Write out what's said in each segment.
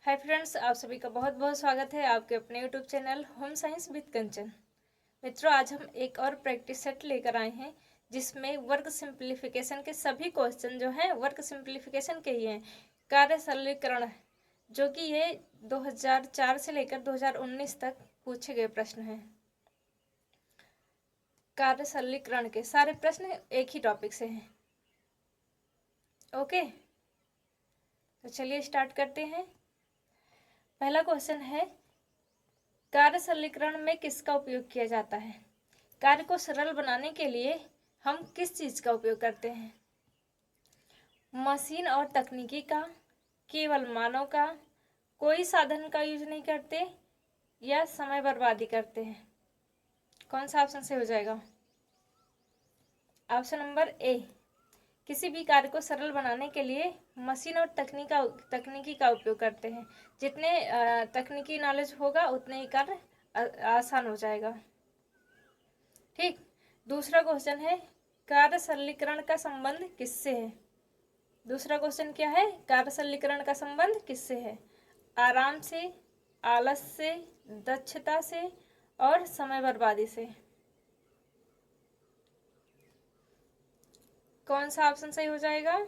Hi friends, आप सभी का बहुत बहुत स्वागत है आपके अपने YouTube channel home science with Kanchan. मित्रों, आज हम एक और प्रैक्टिस सेट लेकर आए हैं जिसमें वर्ग सिंप्लीफिकेशन के सभी क्वेश्चन जो हैं वर्ग सिंप्लीफिकेशन के ही हैं। कार्य सरलीकरण, जो कि ये 2004 से लेकर 2019 तक पूछे गए प्रश्न हैं। कार्य सरलीकरण के सारे प्रश्न एक ही टॉपिक से हैं। ओके, तो चलिए स्टार्ट करते हैं। पहला क्वेश्चन है, कार्य सरलीकरण में किसका उपयोग किया जाता है? कार्य को सरल बनाने के लिए हम किस चीज का उपयोग करते हैं? मशीन और तकनीकी का, केवल मानव का, कोई साधन का यूज नहीं करते, या समय बर्बादी करते हैं? कौन सा ऑप्शन से हो जाएगा? ऑप्शन नंबर ए, किसी भी कार्य को सरल बनाने के लिए मशीन और तकनीकी का उपयोग करते हैं। जितने तकनीकी नॉलेज होगा उतने ही कार्य आसान हो जाएगा। ठीक। दूसरा क्वेश्चन है, कार्य सरलीकरण का संबंध किससे है? दूसरा क्वेश्चन क्या है? कार्य सरलीकरण का संबंध किससे है? आराम से, आलस से, दक्षता से और समय बर्बादी से। कौन सा ऑप्शन सही हो जाएगा?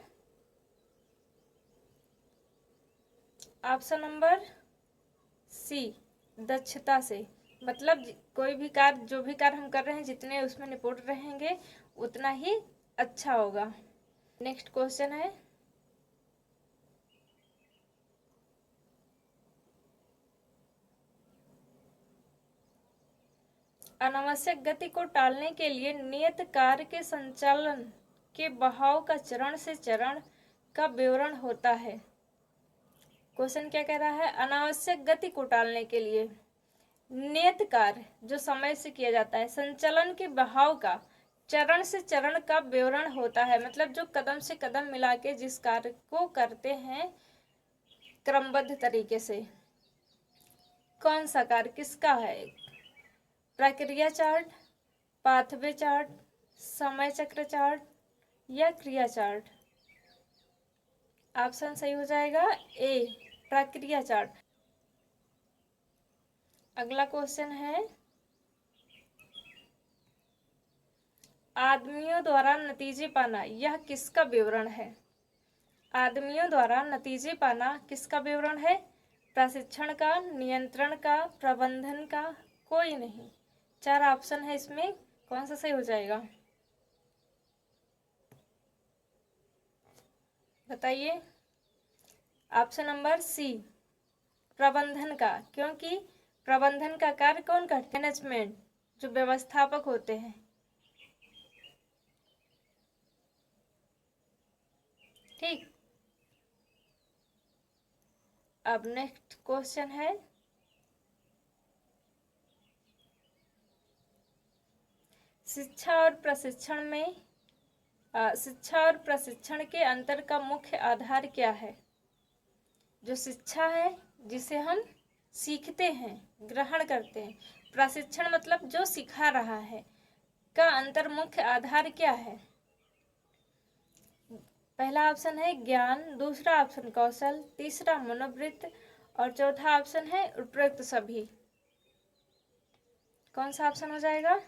ऑप्शन नंबर सी, दक्षता से। मतलब कोई भी कार्य, जो भी कार्य हम कर रहे हैं, जितने उसमें निपुण रहेंगे उतना ही अच्छा होगा। नेक्स्ट क्वेश्चन है, अनावश्यक गति को टालने के लिए नियत कार्य के संचालन के बहाव का चरण से चरण का विवरण होता है। क्वेश्चन क्या कह रहा है? अनावश्यक गति को टालने के लिए नियत कार्य जो समय से किया जाता है, संचालन के बहाव का चरण से चरण का विवरण होता है। मतलब जो कदम से कदम मिला के जिस कार्य को करते हैं क्रमबद्ध तरीके से। कौन सा कार्य किसका है? प्रक्रिया चार्ट, पाथवे चार्ट, समय चक्र चार्ट या क्रिया चार्ट? ऑप्शन सही हो जाएगा ए, प्रक्रिया चार्ट। अगला क्वेश्चन है, आदमियों द्वारा नतीजे पाना यह किसका विवरण है? आदमियों द्वारा नतीजे पाना किसका विवरण है? प्रशिक्षण का, नियंत्रण का, प्रबंधन का, कोई नहीं। चार ऑप्शन है इसमें, कौन सा सही हो जाएगा? बताइए। ऑप्शन नंबर सी, प्रबंधन का, क्योंकि प्रबंधन का कार्य कौन करते हैं? मैनेजमेंट, जो व्यवस्थापक होते हैं। ठीक। अब नेक्स्ट क्वेश्चन है, शिक्षा और प्रशिक्षण के अंतर का मुख्य आधार क्या है? जो शिक्षा है, जिसे हम सीखते हैं, ग्रहण करते हैं, प्रशिक्षण मतलब जो सिखा रहा है, का अंतर मुख्य आधार क्या है? पहला ऑप्शन है ज्ञान, दूसरा ऑप्शन कौशल, तीसरा मनोवृत्ति और चौथा ऑप्शन है उपरोक्त सभी। कौन सा ऑप्शन हो जाएगा?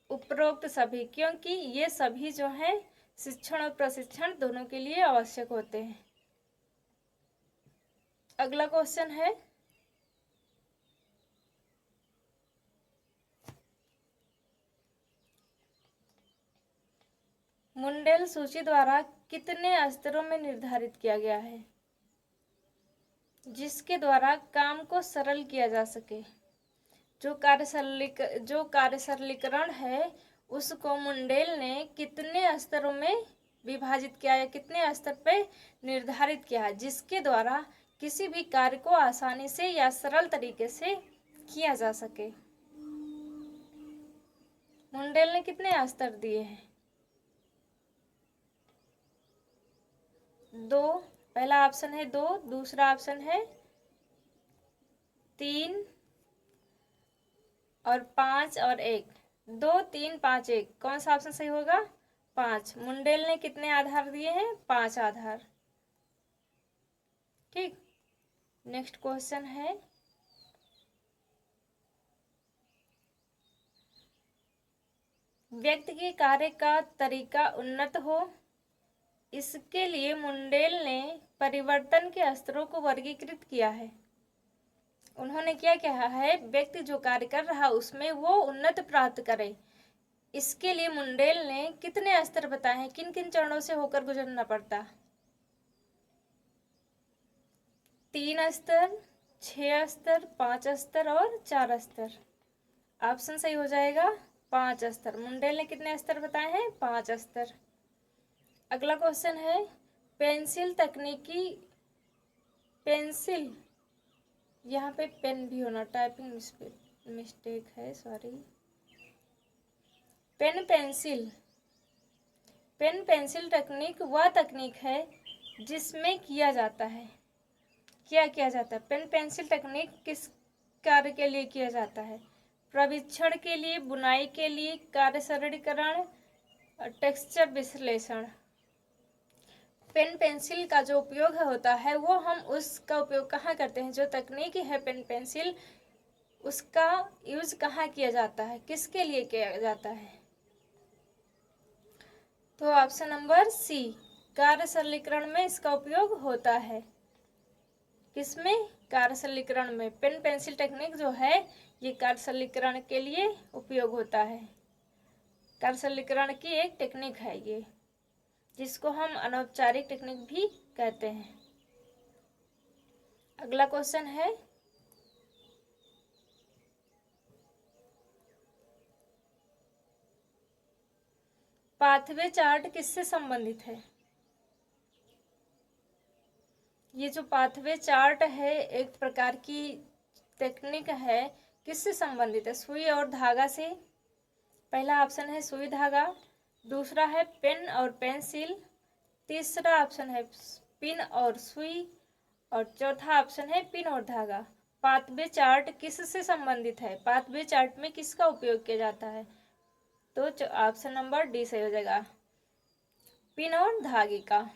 उपरोक्त सभी, क्योंकि ये सभी जो है शिक्षण और प्रशिक्षण दोनों के लिए आवश्यक होते हैं। अगला क्वेश्चन है, मुंडेल सूची द्वारा कितने स्तरों में निर्धारित किया गया है जिसके द्वारा काम को सरल किया जा सके? जो कार्य सरलीकरण है उसको मुंडेल ने कितने स्तरों में विभाजित किया है, कितने स्तर पे निर्धारित किया है जिसके द्वारा किसी भी कार्य को आसानी से या सरल तरीके से किया जा सके? मुंडेल ने कितने स्तर दिए हैं? 2। पहला ऑप्शन है 2, दूसरा ऑप्शन है 3 और 5 और 1। 2, 3, 5, 1, कौन सा ऑप्शन सही होगा? 5। मुंडेल ने कितने आधार दिए हैं? 5 आधार। ठीक। नेक्स्ट क्वेश्चन है, व्यक्ति के कार्य का तरीका उन्नत हो, इसके लिए मुंडेल ने परिवर्तन के स्तरों को वर्गीकृत किया है। उन्होंने क्या कहा है, व्यक्ति जो कार्य कर रहा उसमें वो उन्नत प्राप्त करे, इसके लिए मुंडेल ने कितने स्तर बताए हैं, किन किन चरणों से होकर गुजरना पड़ता। 3 स्तर, 6 स्तर, 5 स्तर और 4 स्तर। ऑप्शन सही हो जाएगा 5 स्तर। मुंडेल ने कितने स्तर बताए हैं, 5 स्तर। अगला क्वेश्चन है, पेंसिल तकनीकी, पेंसिल यहाँ पे पेन भी होना, टाइपिंग मिस्टेक है, सॉरी। पेन पेंसिल तकनीक वह तकनीक है जिसमें किया जाता है, क्या किया जाता है, पेन पेंसिल तकनीक किस कार्य के लिए किया जाता है, प्रशिक्षण के लिए, बुनाई के लिए, कार्य सरलीकरण, टेक्सचर विश्लेषण। पेन पेंसिल का जो उपयोग होता है वो हम उसका उपयोग कहाँ करते हैं, जो तकनीक है पेन पेंसिल उसका यूज कहाँ किया जाता है, किसके लिए किया जाता है। तो ऑप्शन नंबर सी, कार्य सरलीकरण में इसका उपयोग होता है। किसमें, कार्य सरलीकरण में। पेन पेंसिल टेक्निक जो है ये कार्य सरलीकरण के लिए उपयोग होता है। कार्य सरलीकरण की एक टेक्निक है ये, जिसको हम अनौपचारिक टेक्निक भी कहते हैं। अगला क्वेश्चन है, पाथवे चार्ट किससे संबंधित है। ये जो पाथवे चार्ट है एक प्रकार की टेक्निक है, किससे संबंधित है, सुई और धागा से। पहला ऑप्शन है सुई धागा, दूसरा है पेन और पेंसिल, तीसरा ऑप्शन है पिन और सुई, और चौथा ऑप्शन है पिन और धागा। पाथवे चार्ट किससे संबंधित है, पाथवे चार्ट में किसका उपयोग किया जाता है, तो ऑप्शन नंबर डी सही हो जाएगा, पिन और धागे का।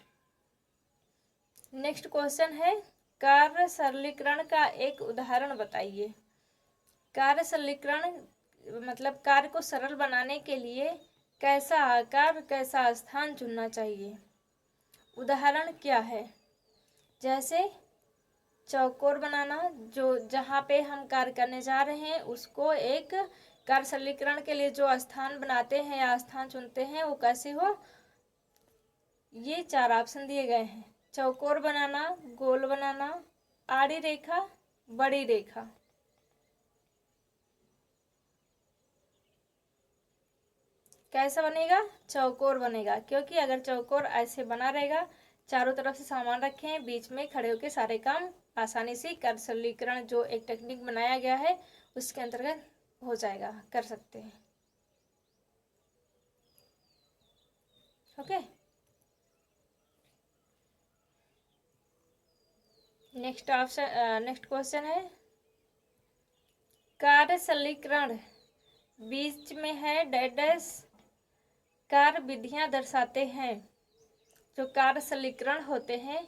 नेक्स्ट क्वेश्चन है, कार्य सरलीकरण का एक उदाहरण बताइए। कार्य सरलीकरण मतलब कार्य को सरल बनाने के लिए कैसा आकार, कैसा स्थान चुनना चाहिए। उदाहरण क्या है, जैसे चौकोर बनाना, जो जहाँ पे हम कार्य करने जा रहे हैं उसको एक कार्य सरलीकरण के लिए जो स्थान बनाते हैं या स्थान चुनते हैं वो कैसे हो। ये 4 ऑप्शन दिए गए हैं, चौकोर बनाना, गोल बनाना, आड़ी रेखा, बड़ी रेखा। कैसा बनेगा, चौकोर बनेगा, क्योंकि अगर चौकोर ऐसे बना रहेगा, चारों तरफ से सामान रखे हैं, बीच में खड़े होकर सारे काम आसानी से कार्य सरलीकरण जो एक टेक्निक बनाया गया है उसके अंतर्गत हो जाएगा, कर सकते हैं। ओके। नेक्स्ट क्वेश्चन है, कार्य सरलीकरण बीच में है डैश कार्य विधियां दर्शाते हैं। जो कार्य सरलीकरण होते हैं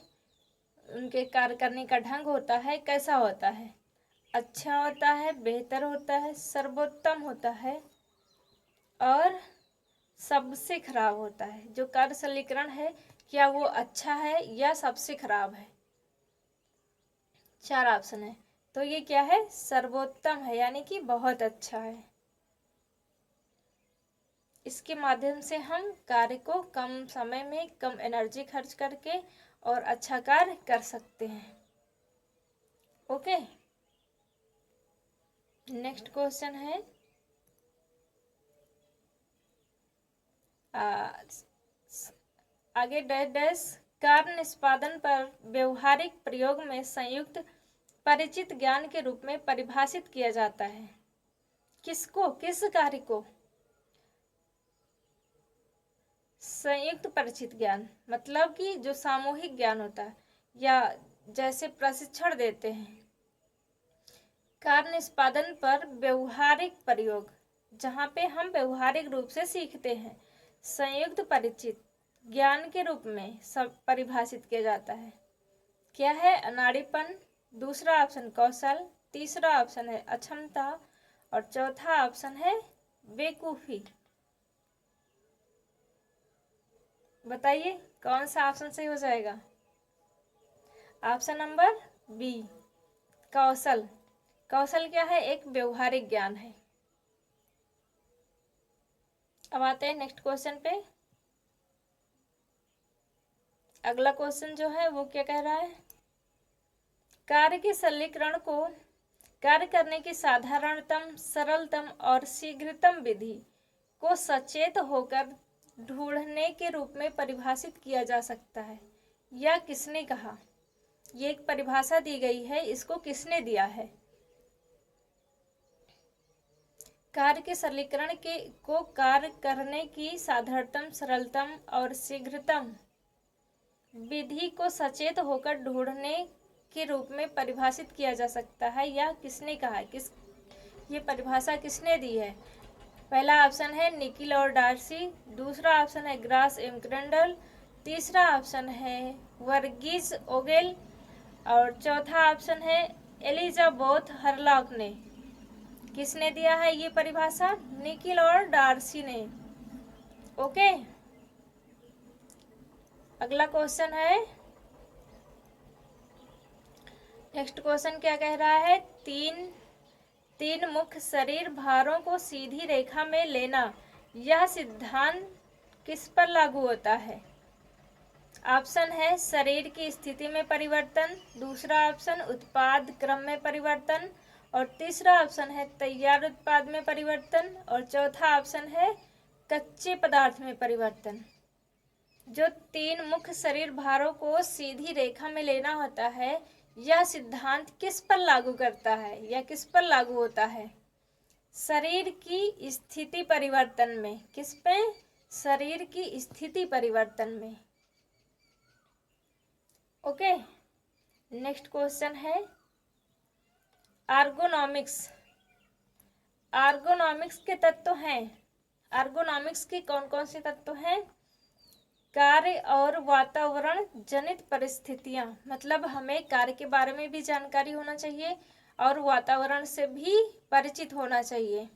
उनके कार्य करने का ढंग होता है, कैसा होता है, अच्छा होता है, बेहतर होता है, सर्वोत्तम होता है और सबसे खराब होता है। जो कार्य सरलीकरण है क्या वो अच्छा है या सबसे खराब है। 4 ऑप्शन है, तो ये क्या है, सर्वोत्तम है, यानी कि बहुत अच्छा है। इसके माध्यम से हम कार्य को कम समय में कम एनर्जी खर्च करके और अच्छा कार्य कर सकते हैं। ओके। नेक्स्ट क्वेश्चन है, आगे डैश कार्य निष्पादन पर व्यवहारिक प्रयोग में संयुक्त परिचित ज्ञान के रूप में परिभाषित किया जाता है। किसको, किस कार्य को, संयुक्त परिचित ज्ञान मतलब कि जो सामूहिक ज्ञान होता है, या जैसे प्रशिक्षण देते हैं। कार्य निष्पादन पर व्यवहारिक प्रयोग, जहाँ पे हम व्यवहारिक रूप से सीखते हैं, संयुक्त परिचित ज्ञान के रूप में सब परिभाषित किया जाता है। क्या है? अनाड़ीपन। दूसरा ऑप्शन कौशल, तीसरा ऑप्शन है अक्षमता और चौथा ऑप्शन है बेवकूफी। बताइए कौन सा ऑप्शन सही हो जाएगा? ऑप्शन नंबर बी, कौशल। कौशल क्या है? एक व्यवहारिक ज्ञान है। अब आते हैं नेक्स्ट क्वेश्चन पे। अगला क्वेश्चन जो है वो क्या कह रहा है? कार्य के सरलीकरण को कार्य करने की साधारणतम, सरलतम और शीघ्रतम विधि को सचेत होकर ढूंढने के रूप में परिभाषित किया जा सकता है। यह किसने कहा? ये एक परिभाषा दी गई है, इसको किसने दिया है? कार्य के सरलीकरण को कार्य करने की साधारणतम, सरलतम और शीघ्रतम विधि को सचेत होकर ढूंढने के रूप में परिभाषित किया जा सकता है। यह किसने कहा है? ये परिभाषा किसने दी है? पहला ऑप्शन है निकिल और डार्सी, दूसरा ऑप्शन है ग्रास एम ग्रंडल, तीसरा ऑप्शन है वर्गीज ओगेल और चौथा ऑप्शन है एलिजाबेथ हरलॉक ने। किसने दिया है ये परिभाषा? निकिल और डार्सी ने। ओके, अगला क्वेश्चन है। नेक्स्ट क्वेश्चन क्या कह रहा है? तीन मुख्य शरीर भारों को सीधी रेखा में लेना, यह सिद्धांत किस पर लागू होता है? ऑप्शन है शरीर की स्थिति में परिवर्तन, दूसरा ऑप्शन उत्पाद क्रम में परिवर्तन और तीसरा ऑप्शन है तैयार उत्पाद में परिवर्तन और चौथा ऑप्शन है कच्चे पदार्थ में परिवर्तन। जो तीन मुख्य शरीर भारों को सीधी रेखा में लेना होता है, यह सिद्धांत किस पर लागू करता है या किस पर लागू होता है? शरीर की स्थिति परिवर्तन में। किस पे? शरीर की स्थिति परिवर्तन में। ओके, नेक्स्ट क्वेश्चन है आर्गोनॉमिक्स। आर्गोनॉमिक्स के तत्व हैं। आर्गोनॉमिक्स के कौन कौन से तत्व हैं? कार्य और वातावरण जनित परिस्थितियां, मतलब हमें कार्य के बारे में भी जानकारी होना चाहिए और वातावरण से भी परिचित होना चाहिए।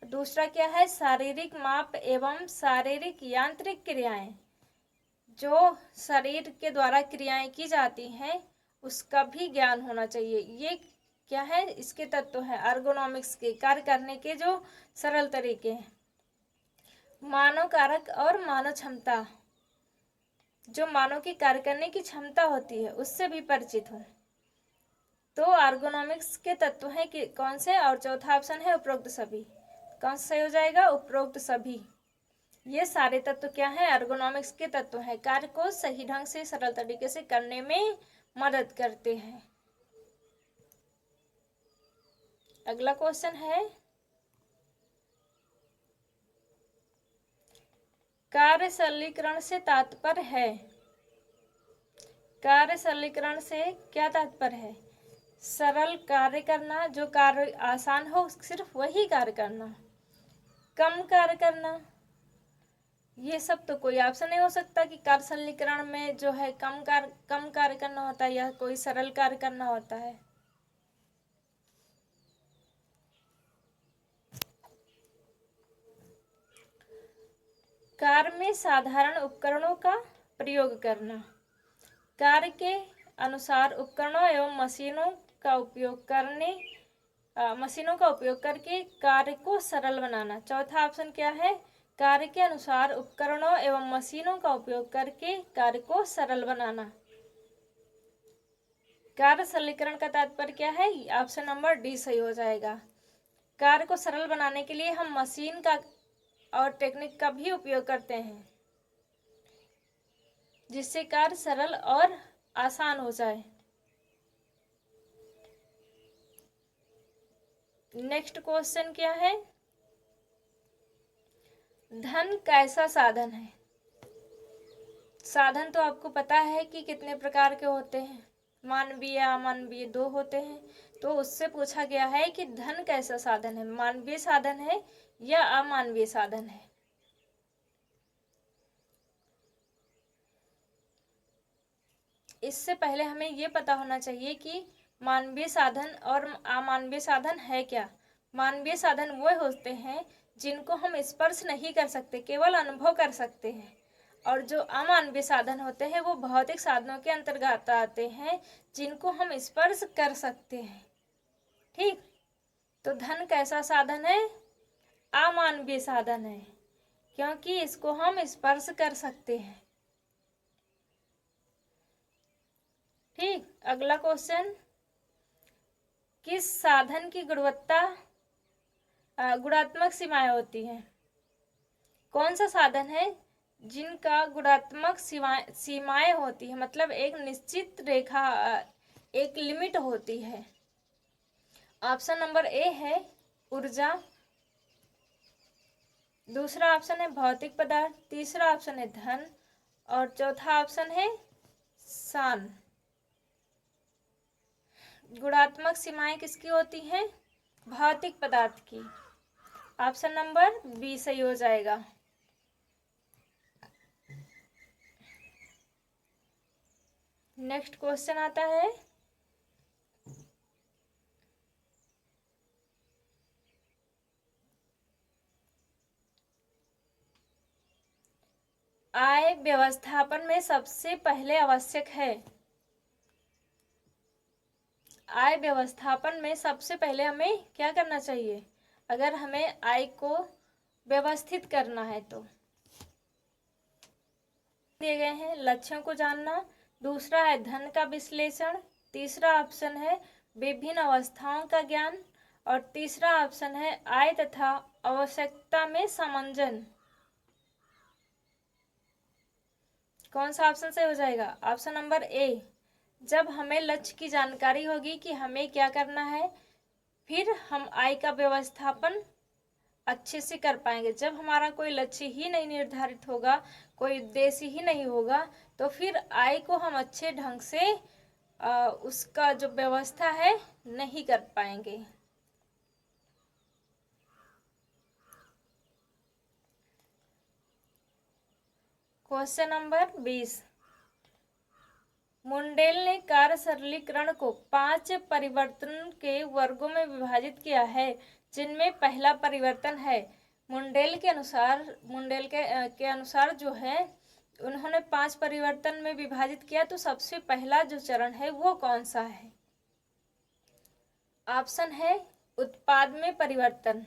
दूसरा क्या है? शारीरिक माप एवं शारीरिक यांत्रिक क्रियाएं, जो शरीर के द्वारा क्रियाएं की जाती हैं उसका भी ज्ञान होना चाहिए। ये क्या है? इसके तत्व है आर्गोनॉमिक्स के, कार्य करने के जो सरल तरीके हैं। मानव कारक और मानव क्षमता, जो मानव की कार्य करने की क्षमता होती है उससे भी परिचित हो। तो आर्गोनॉमिक्स के तत्व हैं कि कौन से? और चौथा ऑप्शन है उपरोक्त सभी। कौन सा सही हो जाएगा? उपरोक्त सभी। ये सारे तत्व क्या हैं? एर्गोनॉमिक्स के तत्व हैं, कार्य को सही ढंग से सरल तरीके से करने में मदद करते हैं। अगला क्वेश्चन है कार्य सरलीकरण से तात्पर्य है। कार्य सरलीकरण से क्या तात्पर्य है? सरल कार्य करना, जो कार्य आसान हो सिर्फ वही कार्य करना, कम कार्य करना। ये सब तो कोई ऑप्शन नहीं हो सकता कि कार्य सरलीकरण में जो है कम कार्य करना होता है या कोई सरल कार्य करना होता है। कार्य में साधारण उपकरणों का प्रयोग करना, कार्य के अनुसार उपकरणों एवं मशीनों का उपयोग करके कार्य को सरल बनाना। चौथा ऑप्शन क्या है? कार्य के अनुसार उपकरणों एवं मशीनों का उपयोग करके कार्य को सरल बनाना। कार्य सरलीकरण का तात्पर्य क्या है? ऑप्शन नंबर डी सही हो जाएगा। कार्य को सरल बनाने के लिए हम मशीन का और टेक्निक का भी उपयोग करते हैं, जिससे कार्य सरल और आसान हो जाए। नेक्स्ट क्वेश्चन क्या है? धन कैसा साधन है? साधन तो आपको पता है कि कितने प्रकार के होते हैं, मानवीय अमानवीय दो होते हैं। तो उससे पूछा गया है कि धन कैसा साधन है, मानवीय साधन है या अमानवीय साधन है। इससे पहले हमें ये पता होना चाहिए कि मानवीय साधन और अमानवीय साधन है क्या। मानवीय साधन वो होते हैं जिनको हम स्पर्श नहीं कर सकते, केवल अनुभव कर सकते हैं, और जो अमानवीय साधन होते हैं वो भौतिक साधनों के अंतर्गत आते हैं जिनको हम स्पर्श कर सकते हैं। ठीक, तो धन कैसा साधन है? अमानवीय साधन है, क्योंकि इसको हम स्पर्श कर सकते हैं। ठीक, अगला क्वेश्चन, किस साधन की गुणात्मक सीमाएं होती हैं? कौन सा साधन है जिनका गुणात्मक सीमाएं होती है, मतलब एक निश्चित रेखा, एक लिमिट होती है? ऑप्शन नंबर ए है ऊर्जा, दूसरा ऑप्शन है भौतिक पदार्थ, तीसरा ऑप्शन है धन, और चौथा ऑप्शन है शान। गुणात्मक सीमाएं किसकी होती हैं? भौतिक पदार्थ की। ऑप्शन नंबर बी सही हो जाएगा। नेक्स्ट क्वेश्चन आता है, आय व्यवस्थापन में सबसे पहले आवश्यक है। आय व्यवस्थापन में सबसे पहले हमें क्या करना चाहिए अगर हमें आय को व्यवस्थित करना है? तो दिए गए हैं लक्ष्यों को जानना, दूसरा है धन का विश्लेषण, तीसरा ऑप्शन है विभिन्न अवस्थाओं का ज्ञान, और तीसरा ऑप्शन है आय तथा आवश्यकता में सामंजस्य। कौन सा ऑप्शन सही हो जाएगा? Option number A. जब हमें लक्ष्य की जानकारी होगी कि हमें क्या करना है, फिर हम आय का व्यवस्थापन अच्छे से कर पाएंगे। जब हमारा कोई लक्ष्य ही नहीं निर्धारित होगा, कोई उद्देश्य ही नहीं होगा, तो फिर आय को हम अच्छे ढंग से उसका जो व्यवस्था है नहीं कर पाएंगे। क्वेश्चन नंबर 20, मुंडेल ने कार्य सरलीकरण को 5 परिवर्तन के वर्गों में विभाजित किया है, जिनमें पहला परिवर्तन है। मुंडेल के अनुसार जो है उन्होंने 5 परिवर्तन में विभाजित किया, तो सबसे पहला जो चरण है वो कौन सा है? ऑप्शन है उत्पाद में परिवर्तन,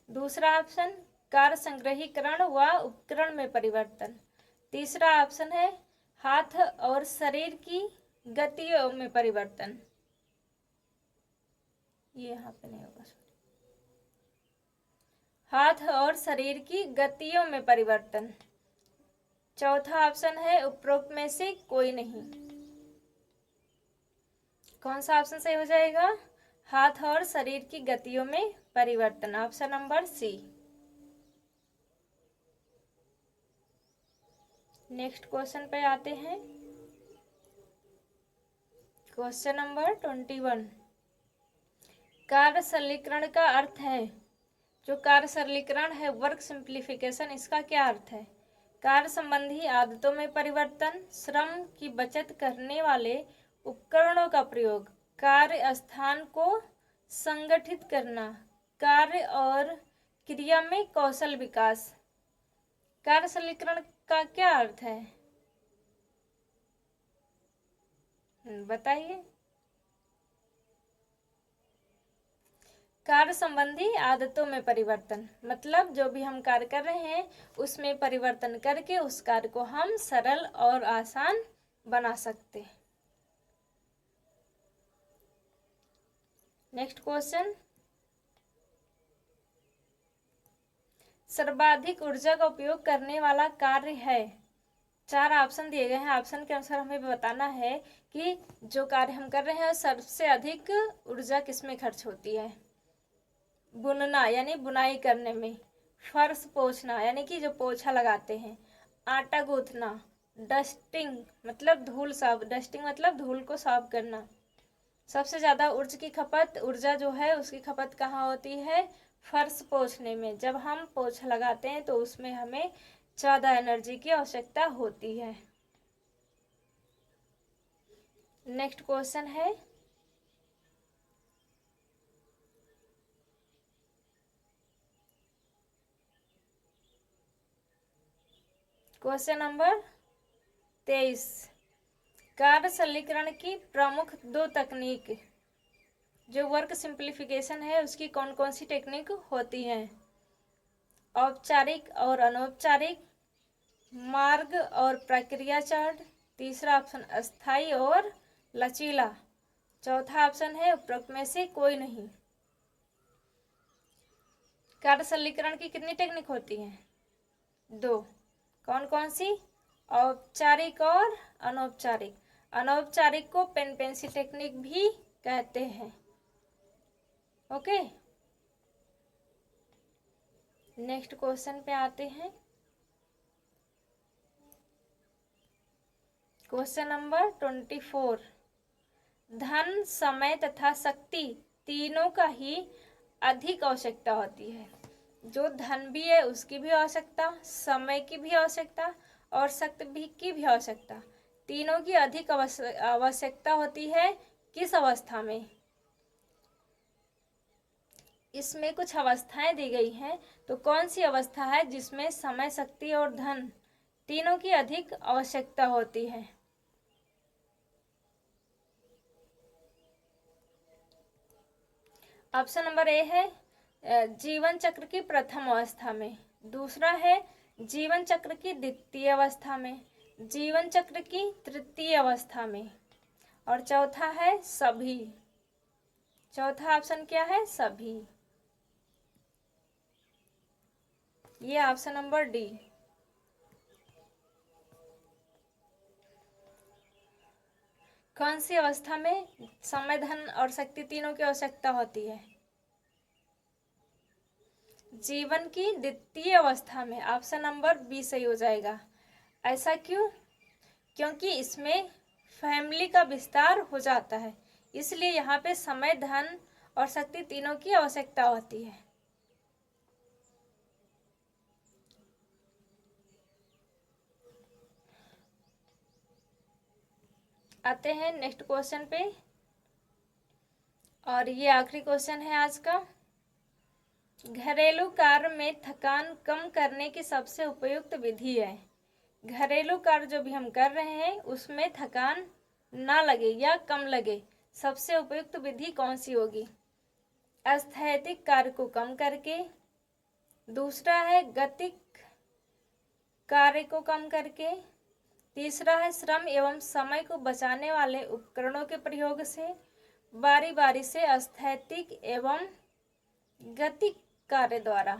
दूसरा ऑप्शन कार्य संग्रहीकरण व उपकरण में परिवर्तन, तीसरा ऑप्शन है हाथ और शरीर की गतियों में परिवर्तन, ये यहाँ पे नहीं होगा, हाथ और शरीर की गतियों में परिवर्तन, चौथा ऑप्शन है उपरोक्त में से कोई नहीं। कौन सा ऑप्शन सही हो जाएगा? हाथ और शरीर की गतियों में परिवर्तन, option number C. Next question पे आते हैं, क्वेश्चन नंबर 21, कार्य सरलीकरण का अर्थ है। जो कार्य सरलीकरण है, वर्क सिंप्लीफिकेशन, इसका क्या अर्थ है? कार्य संबंधी आदतों में परिवर्तन, श्रम की बचत करने वाले उपकरणों का प्रयोग, कार्य स्थान को संगठित करना, कार्य और क्रिया में कौशल विकास। कार्य सरलीकरण का क्या अर्थ है? बताइए। कार्य संबंधी आदतों में परिवर्तन, मतलब जो भी हम कार्य कर रहे हैं उसमें परिवर्तन करके उस कार्य को हम सरल और आसान बना सकते हैं। नेक्स्ट क्वेश्चन, सर्वाधिक ऊर्जा का उपयोग करने वाला कार्य है। 4 ऑप्शन दिए गए हैं, ऑप्शन के अनुसार हमें बताना है कि जो कार्य हम कर रहे हैं सबसे अधिक ऊर्जा किसमें खर्च होती है। बुनना यानी बुनाई करने में, फर्श पोंछना यानी कि जो पोछा लगाते हैं, आटा गूंथना, डस्टिंग मतलब डस्टिंग मतलब धूल को साफ करना। सबसे ज़्यादा ऊर्जा जो है उसकी खपत कहाँ होती है? फर्श पोंछने में। जब हम पोछा लगाते हैं तो उसमें हमें ज़्यादा एनर्जी की आवश्यकता होती है। नेक्स्ट क्वेश्चन है क्वेश्चन नंबर 23। कार्य सरलीकरण की प्रमुख दो तकनीक, जो वर्क सिंप्लीफिकेशन है उसकी कौन कौन सी टेक्निक होती हैं? औपचारिक और अनौपचारिक, मार्ग और प्रक्रिया चार्ट, तीसरा ऑप्शन अस्थाई और लचीला, चौथा ऑप्शन है उपरोक्त में से कोई नहीं। कार्य सरलीकरण की कितनी टेक्निक होती हैं? दो। कौन कौन सी? औपचारिक और अनौपचारिक। अनौपचारिक को पेन पेंसिल टेक्निक भी कहते हैं। ओके, नेक्स्ट क्वेश्चन पे आते हैं। Question number 24। धन, समय तथा शक्ति तीनों का ही अधिक आवश्यकता होती है। जो धन भी है उसकी भी आवश्यकता, समय की भी आवश्यकता और शक्ति भी की भी आवश्यकता, तीनों की अधिक आवश्यकता होती है। किस अवस्था में? इसमें कुछ अवस्थाएं दी गई हैं, तो कौन सी अवस्था है जिसमें समय, शक्ति और धन तीनों की अधिक आवश्यकता होती है? ऑप्शन नंबर ए है जीवन चक्र की प्रथम अवस्था में, दूसरा है जीवन चक्र की द्वितीय अवस्था में, जीवन चक्र की तृतीय अवस्था में, और चौथा है सभी। चौथा ऑप्शन क्या है? सभी। ये ऑप्शन नंबर डी। कौन सी अवस्था में समय, धन और शक्ति तीनों की आवश्यकता होती है? जीवन की द्वितीय अवस्था में। ऑप्शन नंबर बी सही हो जाएगा। ऐसा क्यों? क्योंकि इसमें फैमिली का विस्तार हो जाता है, इसलिए यहाँ पे समय, धन और शक्ति तीनों की आवश्यकता होती है। आते हैं नेक्स्ट क्वेश्चन पे, और ये आखिरी क्वेश्चन है आज का। घरेलू कार्य में थकान कम करने की सबसे उपयुक्त विधि है। घरेलू कार्य जो भी हम कर रहे हैं उसमें थकान ना लगे या कम लगे, सबसे उपयुक्त विधि कौन सी होगी? अस्थैतिक कार्य को कम करके, दूसरा है गतिक कार्य को कम करके, तीसरा है श्रम एवं समय को बचाने वाले उपकरणों के प्रयोग से, बारी बारी से अस्थैतिक एवं गतिक कार्य द्वारा।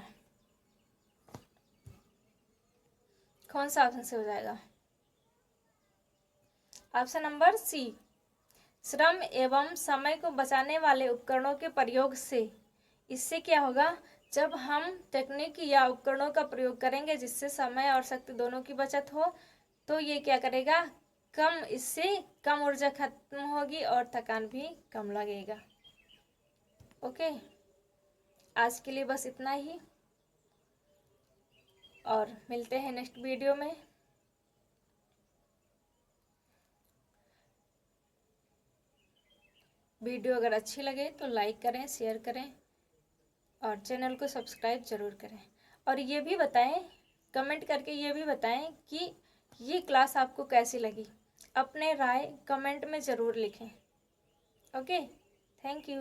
कौन सा ऑप्शन से हो जाएगा? ऑप्शन नंबर सी, श्रम एवं समय को बचाने वाले उपकरणों के प्रयोग से। इससे क्या होगा? जब हम तकनीक या उपकरणों का प्रयोग करेंगे जिससे समय और शक्ति दोनों की बचत हो, तो ये क्या करेगा? इससे कम ऊर्जा खत्म होगी और थकान भी कम लगेगा। ओके, आज के लिए बस इतना ही, और मिलते हैं नेक्स्ट वीडियो में। वीडियो अगर अच्छी लगे तो लाइक करें, शेयर करें और चैनल को सब्सक्राइब ज़रूर करें। और ये भी बताएं, कमेंट करके ये भी बताएं कि ये क्लास आपको कैसी लगी। अपने राय कमेंट में ज़रूर लिखें। Okay, thank you.